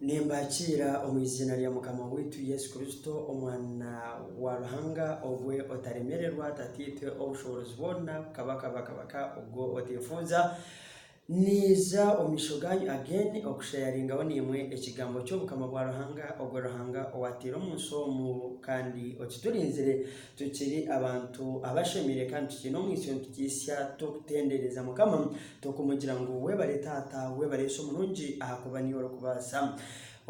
Nimbakira omwizina lya mukama witu Yesu Kristo omwana wa Ruhanga ogwe otaremererwa tatitwe obushobozi bwona kabaka ubwo otifuza niza omishoganyu again okusharingaho nimwe ekigambo cyo bukama bwa Ruhanga ogwe Ruhanga owatira omunsomu kandi okiturinzire tukiri abantu abashemire kandi tukino mwisyo tukisya tukutendereza mukama tukumugira ngo webare tata webare so mulungi ahakuba niyo kubasa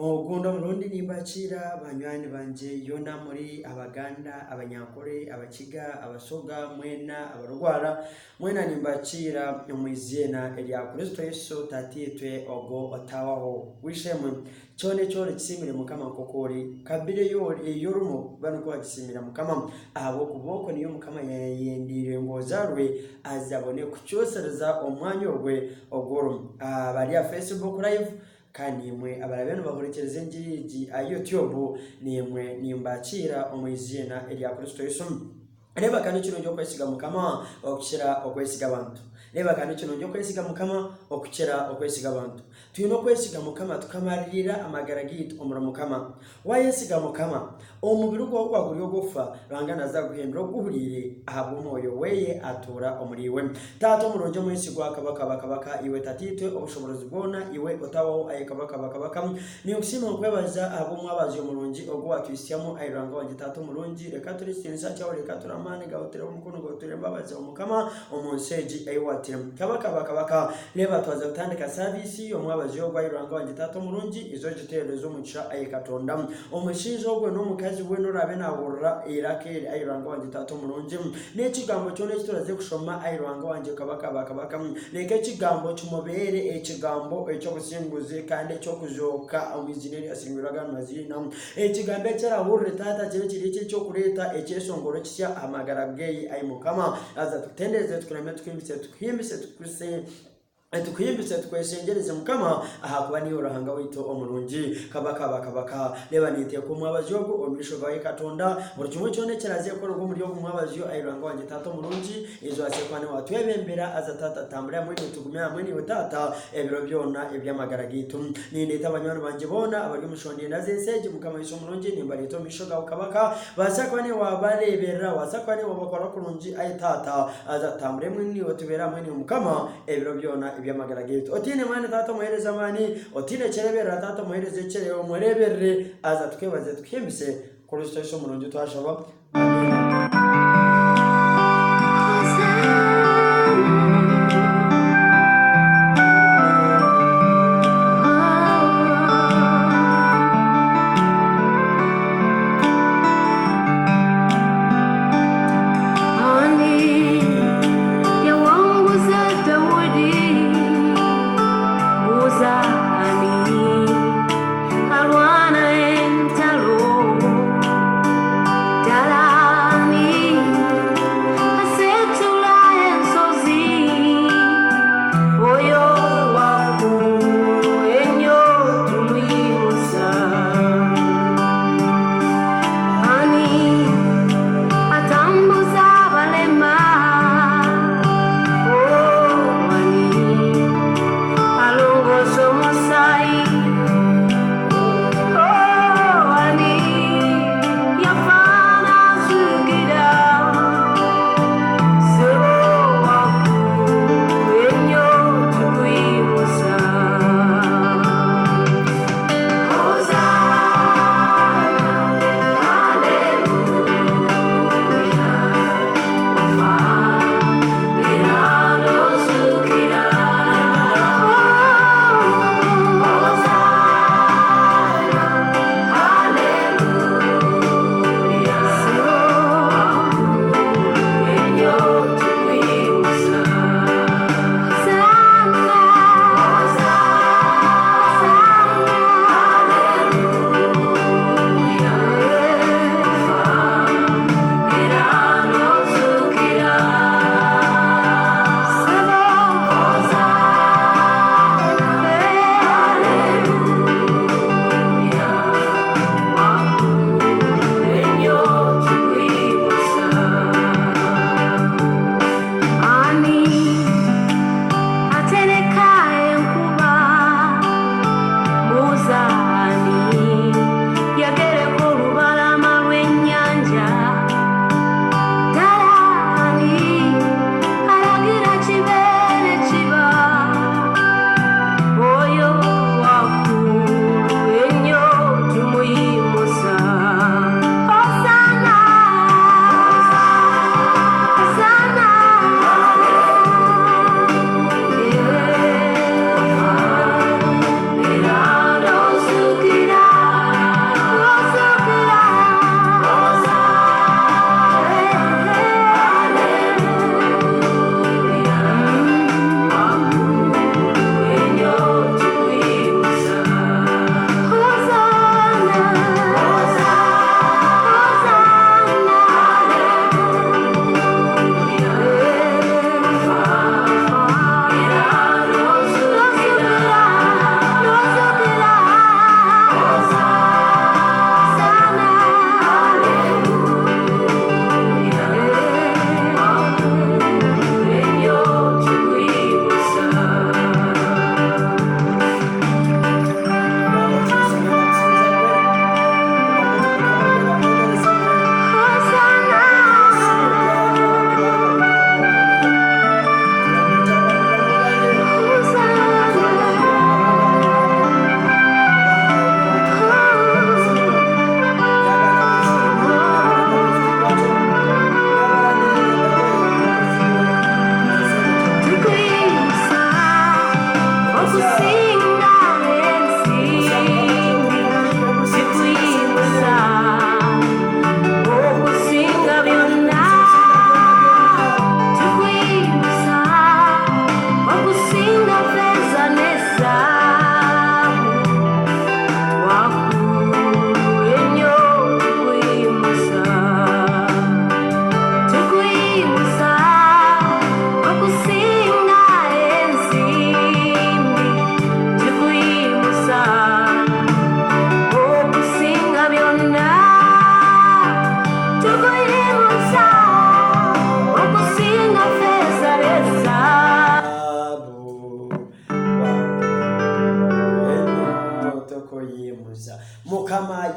Ogundo murundi nimbakira banywani banje yona muri abaganda abanyakore abakiga abasoga mwena abarwara mwena nimbakira omwizina elya Kristo Yesu tatitwe ogo otawaho wishemwe cyone kisimire mukama kokori kabire yorumo banuko agisimira mukama abo kuboko niyo mukama yendire ngozarwe azabone kucyosereza omwanya ogwe ogoro bari ya Facebook live kandi imwe abarabeno bakorekereze ngirigi YouTube nimwe nimbakira omwizina elya Kristo Yesu reba kandi kino njo kwesiga mukama okukira okwesiga abantu reba kandi kino njo kwesiga mukama okukira okwesiga abantu tuyino kwesiga mukama tukamarira amagara gitu omura mukama wayesiga mukama omubiri gwo gwaguriyo gufa rangana za guhendro guhurire ahabo moyo weye atura omuriwe tato muronjo mwisi gwa kabaka iwe tatitwe obushobozi bwona iwe otawo ayekabaka ni ukusima kwebaza abo mwabazi omuronji ogwo atwisyamo ayiranga wanje tato muronji reka turistinsa cyawo reka turamane gawotera umukono gawotera mbabaza omukama omunseji ayiwatira kabaka leba twaza gutandika service omwabazi yo gwayiranga wanje tato muronji izo giterezo muca ayikatonda omushizo ogwe no mukazi we no rabe nahurra irakere ayiranga wanje tato muronji nekigambo cyone kituraze kushoma ayiranga wanje kabaka leke kigambo cyumubere ekigambo ecyo gusinguze kandi cyo kujoka omwijineri asingiraga mazina ekigambo cyarahurre tata kiri cyo kureta ekesongoro kisya amagara bgeyi ayimukama aza tutendeze tukurame tukimbise tukuse tukuyimbise tukwesengereze mukama ahakuba niyo Ruhanga wito omurungi kabaka leba nite ko mwabazi yo omisho gawe katonda buri kimwe cyone kiraze ko rugo muri yo mwabazi yo ayiranga wanje tato murungi izo asekwane watwebembera aza tata tambura muri tugumya muri ni tata ebiro byona ebyamagara gitu ni ndeta abanywana banje bona abari mushondiye nazeseje mukama yiso murungi nimbari to misho gawe kabaka basakwane wabarebera wasakwane wabakora kurungi ay tata aza tambure muri ni otubera muri ni mukama ebiro byona ibyamagara gitu otine mwana tata muhereza mani otine cerebera tata muhereze cereo murebere aza tukebaze tukimbise Kristo Yesu mulungi twashaba Dala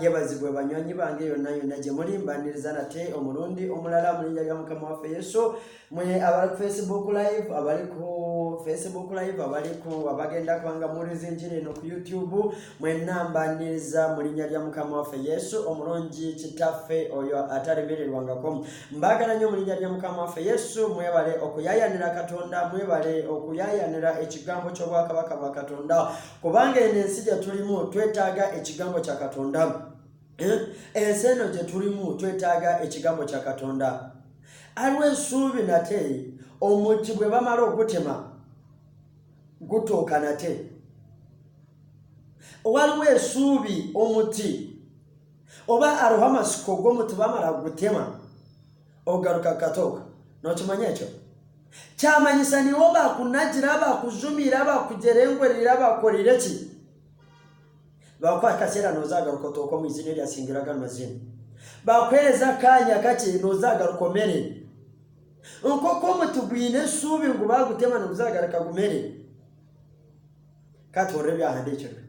yebazibwe banywanyi bange yonna yonna gye muli mbaniriza nate omulundi omulala mu linnya lya Mukama waffe Yesu. Mwe abali ku Facebook live, abali ku abagenda kubanga muliza enjiri eno ku YouTube, mwenna mbaniriza mu linnya lya Mukama waffe Yesu omulungi kitaffe oyo atalemererwangako. Mbagala nnyo mu linnya lya Mukama waffe Yesu, mwebale okuyayanira Katonda, mwebale okuyayanira ekigambo ky'obwakabaka bwa Katonda, kubanga eno ensi gye tulimu twetaaga ekigambo kya Katonda. Ensi eno gye tulimu twetaaga ekigambo kya Katonda. Aliwo ensuubi nate omuti bwe bamala ogutema gutooka nate. Waliwo essuubi omuti oba aroha amasiko g'omuti bamala gutema ogaruka katooka. N'okimanya ekyo? Kyamanyisa niwo bakunagira, bakuzumira, bakujerengwerera, bakolire ki? Bakwa kaseera n'ozagaruka otooka mu izina eryasingira amazina. Bakwereza akanya kake n'ozagaruka omere. Nkoko omuti gwine essuubi ngu bagutema n'ozagaruka gumere. Kati olwo byahandikirwe.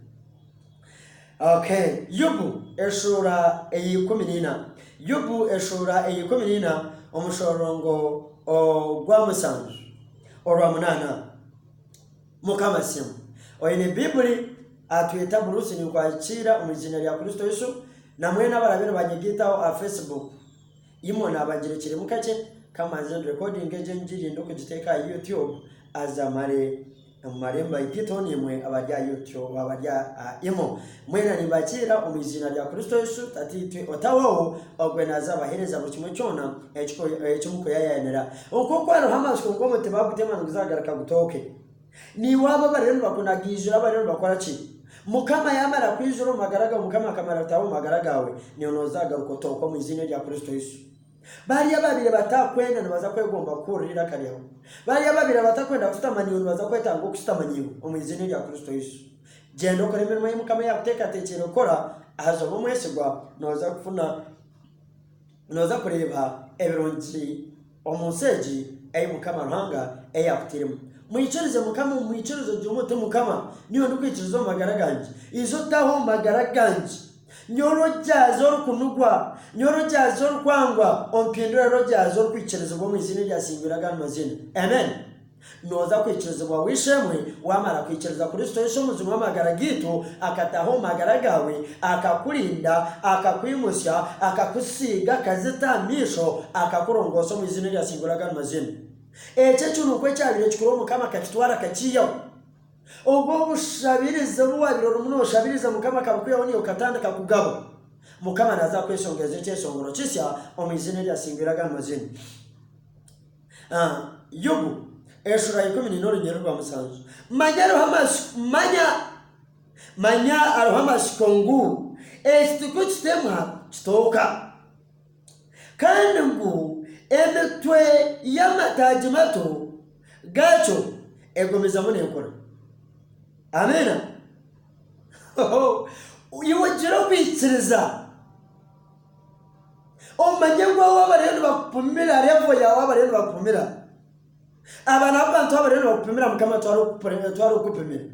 Okay, Yobu eshura 14. Yobu eshura 14 omushorongo gwa musanju olwa munana. Mukama simu oyine Bibuli atwita Bruce ni kwakira omuzina lya Kristo Yesu, na mwena barabino banyigitaho a Facebook imo nabangirekire mukache kama zendo recording ejenjiri ndo kugiteka YouTube azamare maremba ikitoni mwe abajya YouTube abajya imo mwena nibakira omuzina lya Kristo Yesu tatitwe otawo ogwenaza bahereza mu kimwe cyona ekimuko yayanira uko kwaro hamasiko ngo muteba gutema nguzagaraka gutoke ni waba bareno bakunagijira bareno bakora ki Mukama yamara kwijuru magaraga Mukama kamara tawo magaragawe ni onozaga ukotoka mu izina rya Kristo Yesu. Bari ababire batakwenda nabaza kwegomba kurira kariho. Bari ababire batakwenda kutamaniyo nabaza kwetanga kutamaniyo mu izina rya Kristo Yesu. Gendo kore mirimo y'Mukama yakuteka tekero kora ahazo bo mwesigwa noza kufuna noza kureba ebironji omuseji Mukama ruhanga yakutirimo. Mwicirize Mukama mwicirize jumuto Mukama niyo ndukwicirizo magaraganje izo taho magaraganje nyoro jazo kunugwa nyoro jazo kwangwa ompindura ro jazo kwicirizo bo mwizina rya singiraga amazina. Amen. Noza kwicirizo bwa wishemwe wamara kwiciriza Kristo Yesu muzima magaragito akataho magaragawe akakulinda akakwimusya akakusiga kazitamisho akakurongoso mwizina rya singiraga amazina. Eche chuno kwe cyabire kikuro Mukama kakitwara kakiyo ubwo bushabiriza buwabiro muno bushabiriza Mukama kabukwiyeho niyo katanda kakugabo Mukama naza kwesongeza cyesongoro kisya omizina rya singiraga amazina. Yobu eshura 14 nyerwa musanzu manyaro hamas manya arohamas kongu estukutema stoka kandi ngo emetwe y'amataji mato gacho egomeza munekora. Amena. Uyiwajira kwitsiriza omanyengwa w'abarendo bakupumira revo ya w'abarendo bakupumira abana abantu abarendo bakupumira Mukama twaro kupumira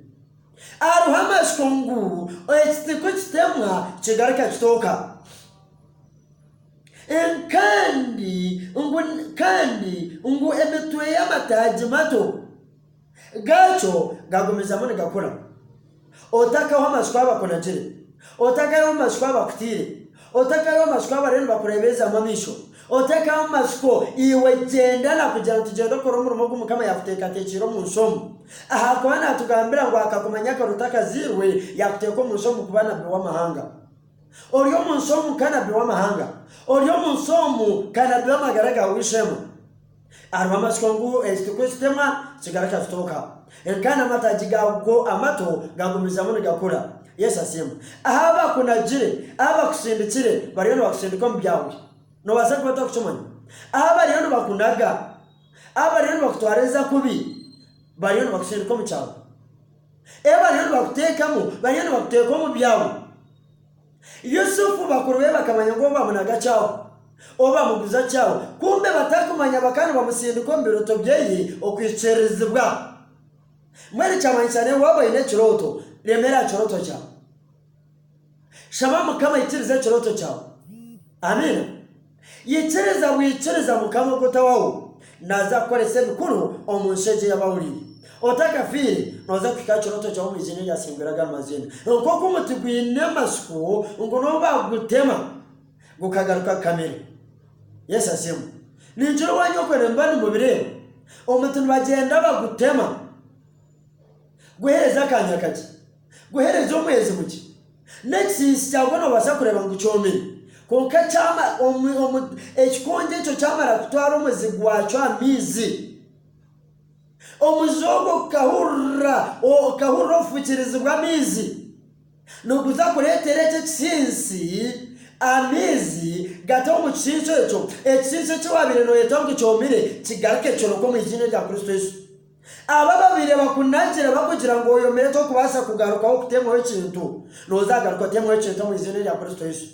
aruhamashkongu oyitikutemwa kigarika kitoka kandi emetwe y'amataji mato gacho gagomeza mone gakora otaka wa mashwaba konajire otaka wa mashwaba kutire otaka wa mashwaba rero bakurebeza mamisho otaka wa mashko iwe genda na kugira tugenda koromuro Mukama yakuteka tekiro mu nsomo aha kwana tugambira ngo akakumanya ko rutaka zirwe yakuteka mu nsomo kubana bwa mahanga oriyo mu nsomo kana bwa mahanga oriyo mu nsomo kana bwa magaraga wishemo arwama skongu estukustema sigaraka stoka enkana matajiga go amato gagumiza mune gakura. Yesu asimu ahaba kunajire aba kusindikire bariyo bakusindika mu byawe no basakubata kucumanya ahaba rero bakunaga aba rero bakutwareza kubi bariyo bakusindika mu cyawe eba rero bakutekamo bariyo bakuteka mu byawe. Yusufu bakuruwe bakamanya ngo bamunaga cyawe oba muguza cyawe kumbe batakumanya bakana bamusindika mbiroto byeyi okwicerezebwa mwere cyamanyisane wabaye ne kiroto remera kiroto cyawe shaba mukama yikiriza kiroto cyawe. Amina. Yikiriza wikiriza mukama gutawawo nazakorese bikuru omunsheje y'abawuliri otakafire noza kwika kiroto cyawe mu izina rya Singiraga amazina nkoko umutugwine amasuku ngo no bagutema gukagaruka kamere. Yesu asimu ninjiro wanyokore mbani mu bireba omuntu bagenda bagutema guhereza kanya kake guhereza umwezi muki next cyangwa no basa kureba ngo cyomere konka cyama ekikonje cyo cyamara kutwara umuzigo wacu amizi omuzogo kahurra fukirizwa amizi no kuzakuretere cyo kisinsi amizi gato mu kisinso cyo ekisinso cyo wabire no yetongo cyomire kigaruke cyo ko mu izina rya Kristo Yesu. Aba babire bakunagira bakugira ngo oyomere to kubasa kugaruka ho kutemwe w'ikintu nozagaruka temwe w'ikintu mu izina rya Kristo Yesu.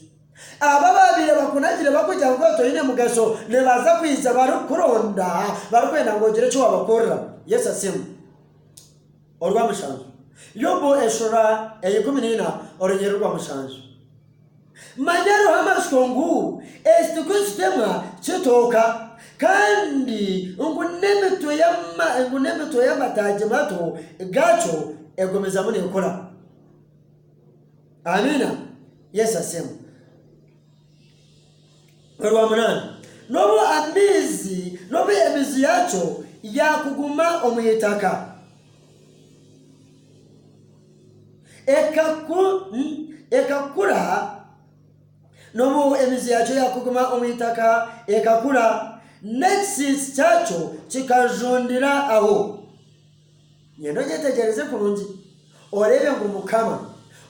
Aba babire bakunagira bakugira ngo toyine mugaso ne baza kwiza barukuronda barukwenda ngo gire cyo wabakorera. Yesu asimu orwa mushanju Yobo eshora 19 orengero rwa mushanju Majaro hamaskongu estukustema chitoka kandi ungunemeto yamataje mato gacho egomeza mune ukora. Amina. Yesu asimu orwa munani nobo amizi nobo emizi yacho yakuguma omuyitaka ekakura nobu emizi yacho yakuguma omuyitaka ekakura nexis cyacho kikajundira aho. Nyendo gitegereze kurungi orebe ngo mukama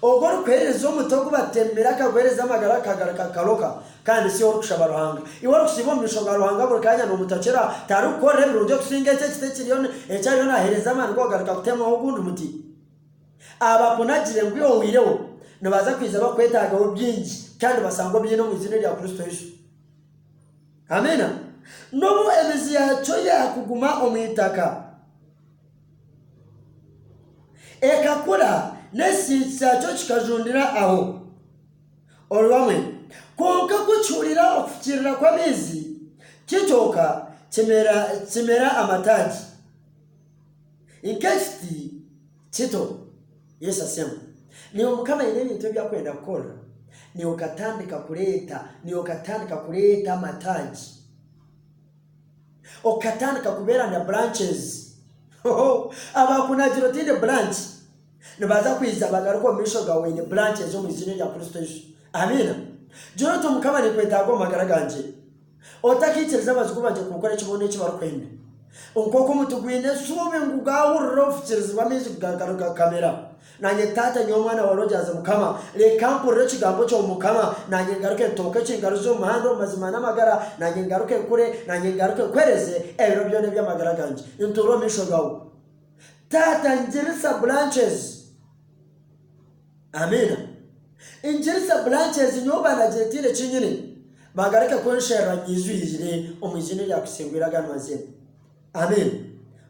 ogoro kwereza umutogo batembera kagwereza amagara kagaruka kandi si orukushaba ruhanga iworo kusibomisho garuhanga buri kanya no mutacera tarukore burunjo kusinga ekitekeriyone ecyariyo nahereza amana gogaruka kutema ogundu muti abakunagire ngwiyo wirewo nabaza kwiza bakwetaga byingi kandi basango byino mu izina rya Kristo Yesu. Amina. Nobu emizi yacho yakuguma omwitaka ekakura nesi cyacho kikajundira aho olwamwe konka kucyurira okukirira kwa mizi kitoka kimera amataji inkesti kito. Yesu asema ni umukama ile bintu byakwenda gukora ni ukatandika kuleta amataji okatandika kubera na branches abakunagiro tinde branch nibaza kwiza bagaruko misho gawe ni branches zo mu izina rya Kristo Yesu. Amina. Joro to mukama ni kwetago magaraganje otakikiriza bazikubaje gukora kibone kibarukwende unkoko mutugwine sube ngugahurro fukirizwa mizi gagaruka kamera nanye tata nyomwana warojaza mukama le kampo rechigambo cyo mukama nanye ngaruke toke kingaruzo mahando mazimana magara nanye ngaruke kure nanye ngaruke kwereze ebiro byone byamagara ganje inturo misho gawo tata njirisa branches. Amina. Injirisa branches nyoba na jetire chinyine bagarika konshera nyizwizire omuzine rya Singiraga amazina. Amen.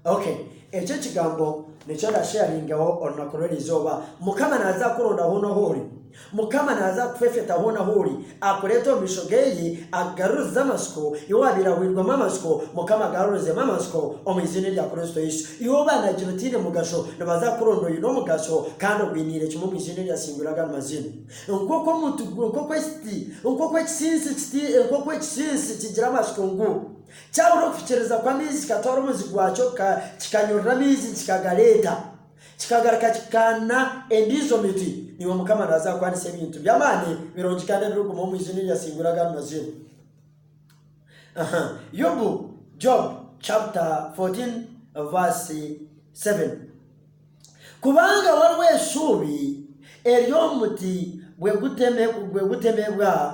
Okay. Echo kigambo nicho da sharing aho onakorera izoba mukama naza kuronda hono hori mukama naza kufefeta hono hori akoreto mishogeyi agaruza amasko yowabira wirwa mamasko mukama garuze mamasko omizine rya Kristo Yesu yobana jirutire mugasho nabaza kurondo yuno mugasho kandi gwinire kimo mizine rya Singiraga amazina nkoko mutugo nkoko kisinsi kigira amasko ngo cyaburo kufikereza kwa mizi katwara umuzigo wacho kikanyurira mizi kikagareta kikagaruka kikana endizo miti niwo mukama naza kwandise ibintu byamane birongikane birugo mu izina rya Singiraga amazina. Job chapter 14 verse 7 kubanga warwe shubi eryo muti bwe gutemebwa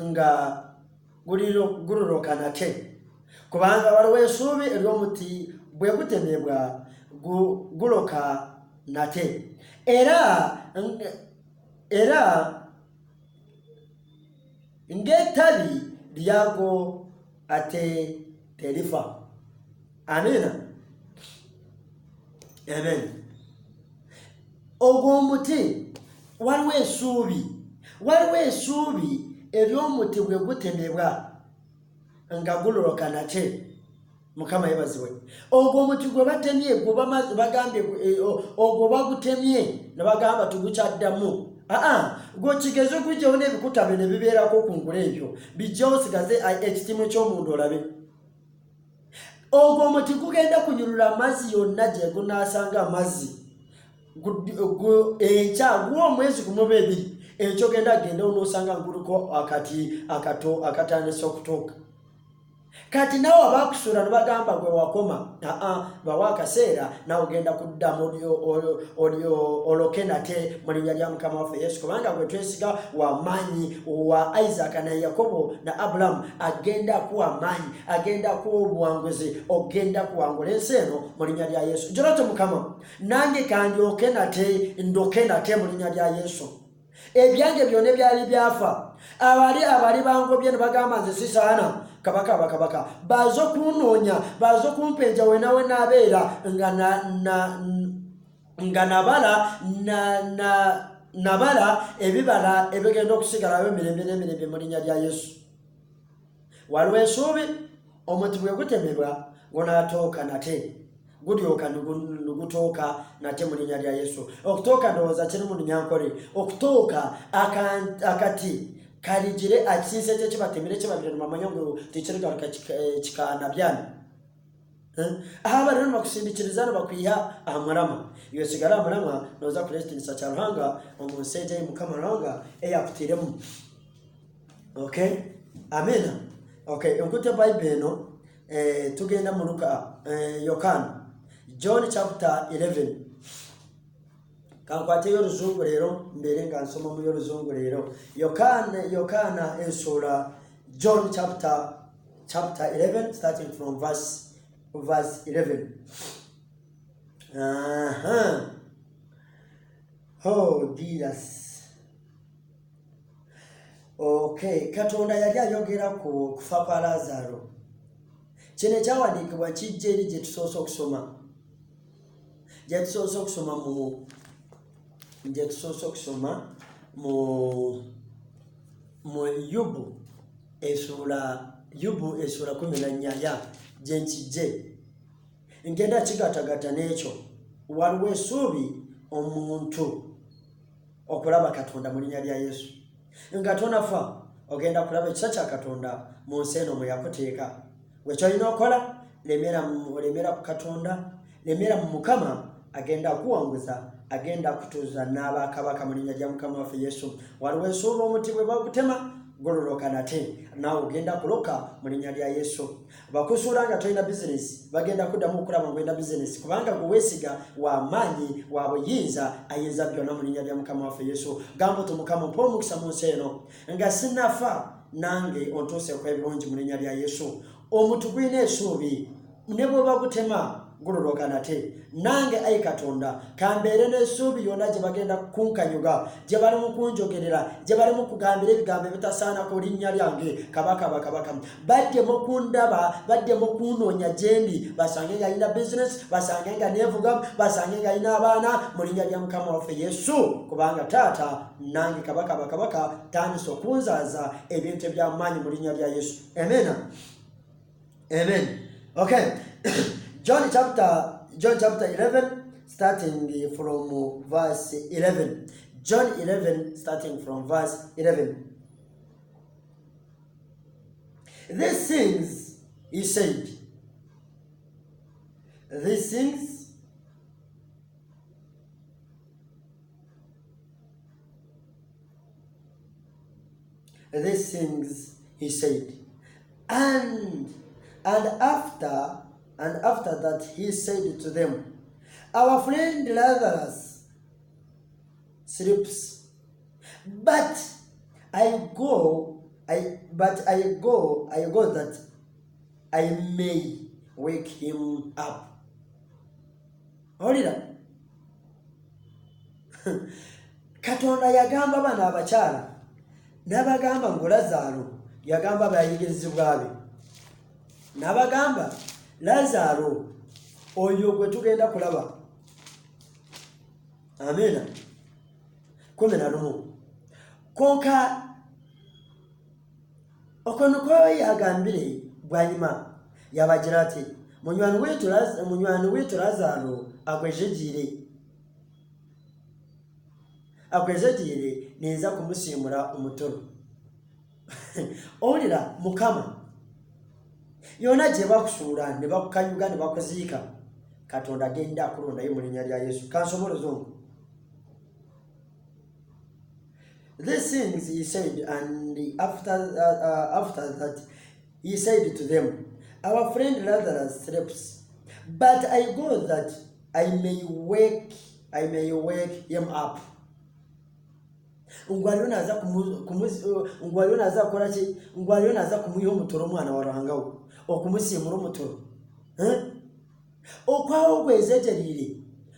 nga gururokana ke kubanga warwe shubi eryo muti bwe gutemebwa guroka nate era ngetabi lyago ate terifa. Amina. Amen. ogwo omuti waliwo essuubi ery'omuti bwe gutemebwa nga guloloka nate. Mukama yebazibwe. Ogwo omuti gwe batemye gwe bagambye ogwo bagutemye ne bagamba tugukyaddamu. Gwe kigeze gujjawo n'ebikuta bye ne bibeerako kungula ebyo bijjawo sigaze ekitimu ky'omuntu olabe. Ogwo omuti gugenda kunyulula amazzi yonna gye gunaasanga amazzi enkya guwa omwezi gumuba ebiri ekyo genda onoosanga nguliko akati akato akatandise okutuuka. Kati nawe abakusuula ne bagamba gwe wakoma bawa akaseera nawe ogenda kuddamu oloke nate mu linnya lya Mukama waffe Yesu, kubanga gwe twesiga wa maanyi wa Isaac na Yakobo na Aburahamu agenda kuwa maanyi, agenda kuwa obuwanguzi, ogenda kuwangula ensi eno mu linnya lya Yesu. Njolate Mukama nange kandyoke nate ndoke nate mu linnya lya Yesu. Ebyange byonna byali byafa. Abali bangobye ne bagamba nze sisaana kabaka bazo kunoonya bazo kumpenja wenawe nabeera nga nabala ebibala ebigenda okusigalawo emirembe n'emirembe mu linnya lya Yesu. Waliwo essuubi omuti bwe gutemebwa gunaatooka nate gulyoka nugutooka nate mu linnya lya Yesu. Okutooka ndowooza kiri mu Lunyankole. Okutooka akati kaligire akisinse kye kibatemere kibabire mumanya ngo tekirigaruka kikaana byani. Aba rero bakusindikiriza bakwiha amurama iyo sigara amurama noza kurestinisa cya Ruhanga omunseje Mukama Ruhanga eyakutiremu. Okay, amen. Okay, nkute Bible no tugenda mu Luka John chapter 11. Kankwate y'oluzungu leero mbere nga nsoma mu y'oluzungu leero. Yokana ensura John chapter 11 starting from verse 11. Oh Jesus. Okay, Katonda yali ayogera ku kufa kwa Lazaro. Kino kyawandiikibwa kijja eri gye tusoose okusoma. Gye tusoose okusoma mu Yubu esura 14 gye nkijje. Ngenda kigatagata n'ekyo. Waliwo essuubi omuntu okulaba Katonda mu linnya lya Yesu. Nga tonafa ogenda kulaba ekisa kya Katonda mu nsi eno mwe yakuteeka. Wekyolina okola lemera ku Katonda, lemera mu Mukama agenda kuwanguza, agenda kutuuza n'abakabaka mu linnya lya Mukama waffe Yesu. Waliwo essuubi omuti bwe bagutema gololoka nate nawe ogenda kuloka mu linnya lya Yesu. Bakusuula nga tolina bizinesi bagenda kuddamu okulaba ngwenda bizinesi kubanga gwe weesiga wa maanyi wa buyinza ayinza byonna mu linnya lya Mukama waffe Yesu. Gamba oti Mukama mpa omukisa mu nsi eno nga sinnafa nange ontuuseeko ebirungi mu linnya lya Yesu. Omuti gwina essuubi ne bwe bagutema guloloka nate nange ayi Katonda kambeere n'essuubi yonna gye bagenda kunkanyuga, gye bali mu kunjogerera, gye bali mu kugambira ebigambo ebitasaana ku linnya lyange kabaka badde mu kundaba, badde mu kunoonya gye ndi basange nga alina bizinesi, basange nga neevuga, basange nga alina abaana mu linnya lya Mukama waffe Yesu, kubanga taata nange kabaka tandise okunzaaza ebintu eby'amaanyi mu linnya lya Yesu. Amen. Okay. John chapter 11 starting from verse 11. John 11 starting from verse 11. These things he said. These things he said. And after that he said to them, our friend Lazarus sleeps, but I go that I may wake him up. Hold it up. Katonda yagamba bana abakyala n'abagamba ngo Lazaro yagamba bayigirizibwa be n'abagamba Lazaro oyo gwe tugenda kulaba Amina. 11 konka okonuko yagambire bwanyuma yabagira ati munywani wetu Lazaro agwejegire neza kumusimura umutoro. Olira mukama yona gye bakusura ne bakukanyuga ne bakuziika Katonda agenda akulondayo mu linnya lya Yesu. Kansoboloze ngo these things he said, and after that he said to them, our friend Lazarus sleeps, but I go that I may wake him up. Ngwaliyo naza kumuha umutoro umwana wa Ruhangaho okumusimura umutoro. Okwaho gwezegerire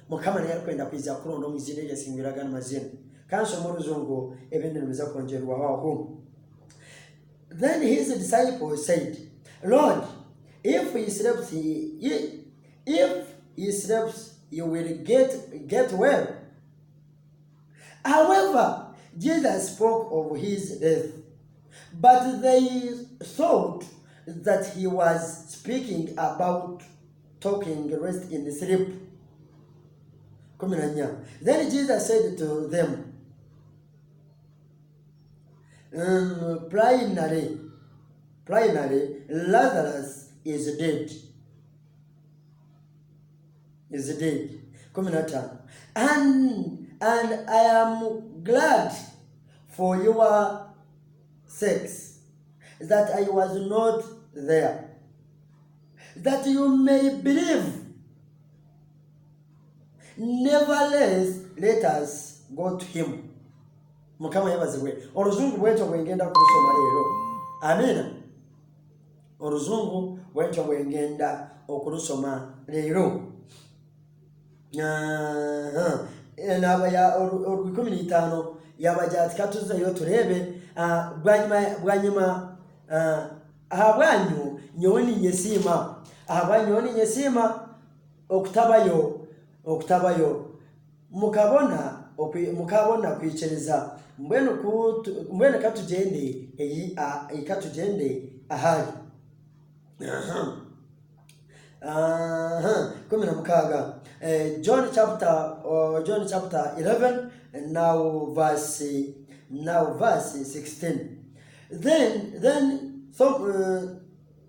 mukama naye kwenda kwiza kuronda mu izina ryasingiraga n'amazina. Kansoboloze ngo ebintu biza kongerwa aho. Then his disciples said, Lord, if he sleeps, he will get well. However, Jesus spoke of his death, but they thought that he was speaking about taking rest in sleep. Then Jesus said to them, plainly, Lazarus is dead. And I am glad for your sakes that I was not there, that you may believe. Nevertheless, let us go to him. Mukama yabazibwe. Oruzungu bwecho bwengenda kusoma lero. Amina. Oruzungu bwecho bwengenda okurusoma lero. Naba ya 15 yabajati katuzayo turebe bwanyuma ahabwanyu nyoni nyesima okutabayo mukabona kwicereza mbwene katugende ikatugende ahari. John chapter 11 now verse 16. Then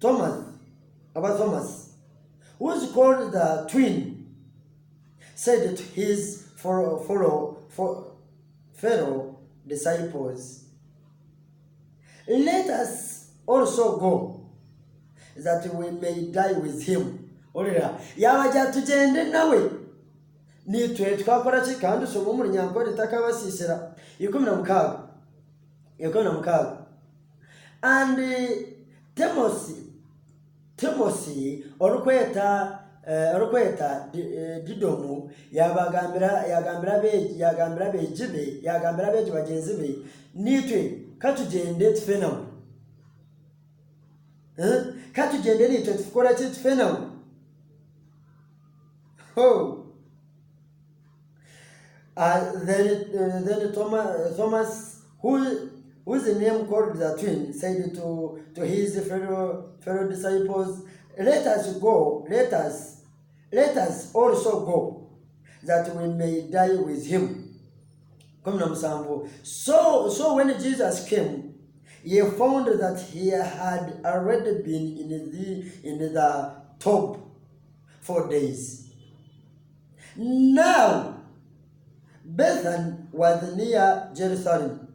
Thomas, who is called the twin, said to his fellow disciples, let us also go, that we may die with him. Olera yabaja tugende nawe nitwe twakora ki kandi usoma mu Nyankore takabasisira 16. And Timothy orukweta Didomu yagambira beji bagenzi be nitwe katugende tufenamu. Katugende nitwe tukora ki tufenamu. Then Thomas, whose name called the twin, said to his fellow disciples, let us also go, that we may die with him. So when Jesus came, he found that he had already been in the tomb 4 days. Now Bethany was near Jerusalem,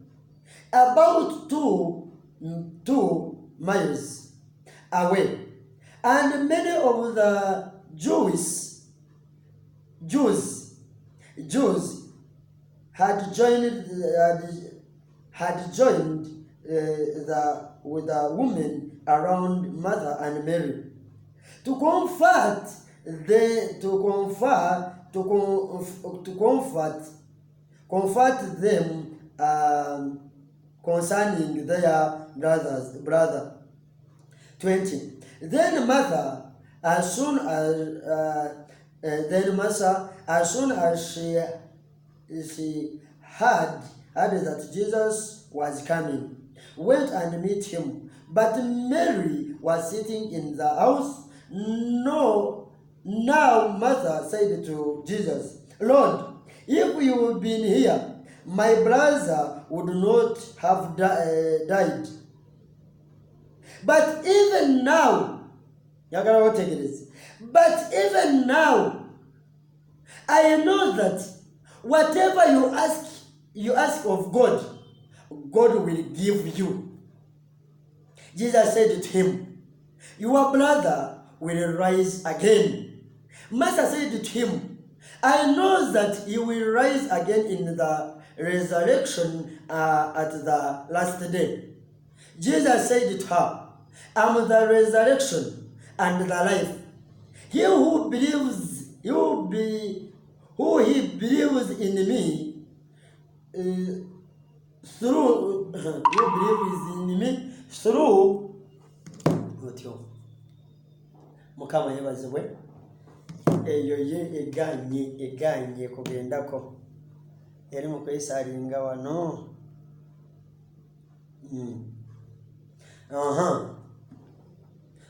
about 2 miles away, and many of the Jews had joined with the women around Martha and Mary to comfort them concerning their brother. 20. Then Martha, as soon as she she heard that Jesus was coming, went and met him. But Mary was sitting in the house. No, now Martha said to Jesus, Lord, if you had been here, my brother would not have died. But even now, but even now, I know that whatever you ask of God, God will give you. Jesus said to him, your brother will rise again. Martha said to him, I know that he will rise again in the resurrection at the last day. Jesus said to her, I am the resurrection and the life. He who believes in me, through Mukama yebazibwe eyo ye eganye kugendako eri mu kwesalinga wano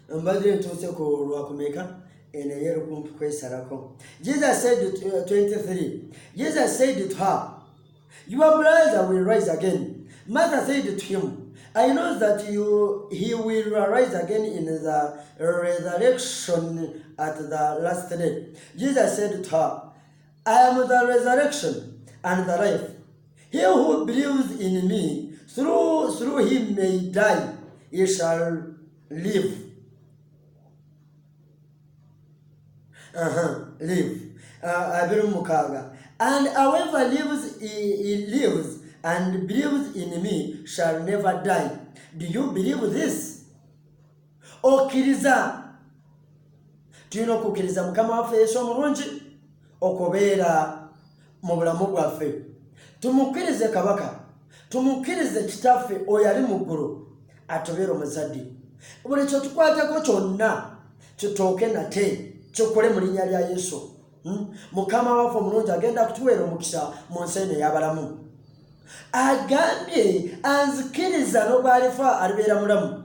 mbadde ntuuse ku lwakumeka ene yero kumpi kwesalako. Jesus said 23, Jesus said to her, your brother will rise again. Martha said to him, I know that he will rise again in the resurrection at the last day. Jesus said to her, I am the resurrection and the life. He who believes in me, through him may die, he shall live. And however he lives and believes in me shall never die. Do you believe this? Okiriza. Tuyina okukiriza Mukama waffe Yesu omulungi okubeera mu bulamu bwaffe. Tumukkirize kabaka, tumukkirize kitaffe oyo ali mu ggulu atubeera omuzadde. Buli kyo tukwatako kyonna kitooke nate kyokole mu linnya lya Yesu. Mukama waffe omulungi agenda kutuweera omukisa mu nsi eno ey'abalamu. Agambye anzikiriza n'obwalifa alibeera mulamu.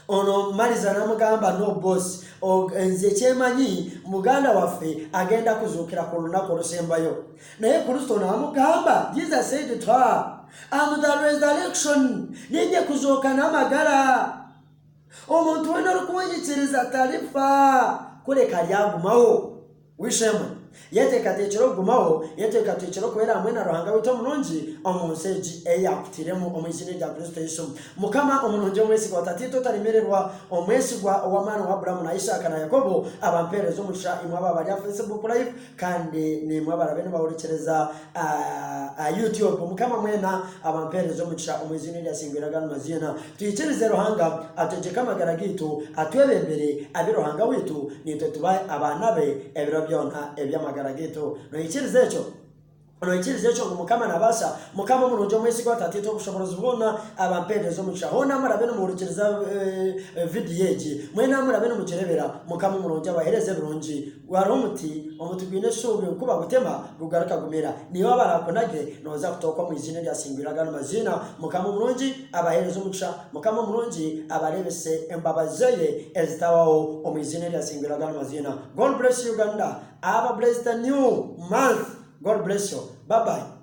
Ono Maliza n'amugamba no boss, nze kyemanyi muganda waffe agenda kuzuukira ku lunaku olusembayo. Naye Kristo n'amugamba, Jesus said to her, I'm the resurrection, ninye kuzuuka n'amagala. Omuntu wena olukuwunyikiriza talifa kuleka lyagumawo. Wishemwe yeteekateekera okugumawo, yeteekateekera okubeera hamwe na Ruhanga waitu omulungi omu nsi egi eyakutiremu omu izina lya Kristo Yesu. Mukama omulungi omwesigwa tatito talimererwa omwesigwa ow'amaani wa Aburahamu na Isaaka na Yakobo abampeereza omukisa imwe abo abali Facebook live kandi nimwe abarabe nibawulikyereza YouTube. Mukama mwena abampeereza omukisa omu izina lya Singwiragano Mazina. Tuyikirize Ruhanga ategeke amagara gaitu atwebembere abi Ruhanga waitu nitwe tubaye abaana be ebiro byona ebyamagara gaitu. Noyikirize ekyo ngo Mukama nabasa Mukama omulungi omwesigwa tatito obusobozi bwona abampeereza omukisa hona murabe nimuwulikyereza video egi mwena murabe nimukirebera Mukama omulungi abaheereze birungi. Wari omuti gwine essuubi kuba gutema gugaruka gumera niwe abarakunage nooza kutooka mu izina lya Singwiragano Mazina. Mukama omulungi abaheereze omukisa, Mukama omulungi abarebese embabazi ye ezitawaho omu izina lya Singwiragano Mazina. God bless you Uganda. Have a blessed new month. God bless you. Bye-bye.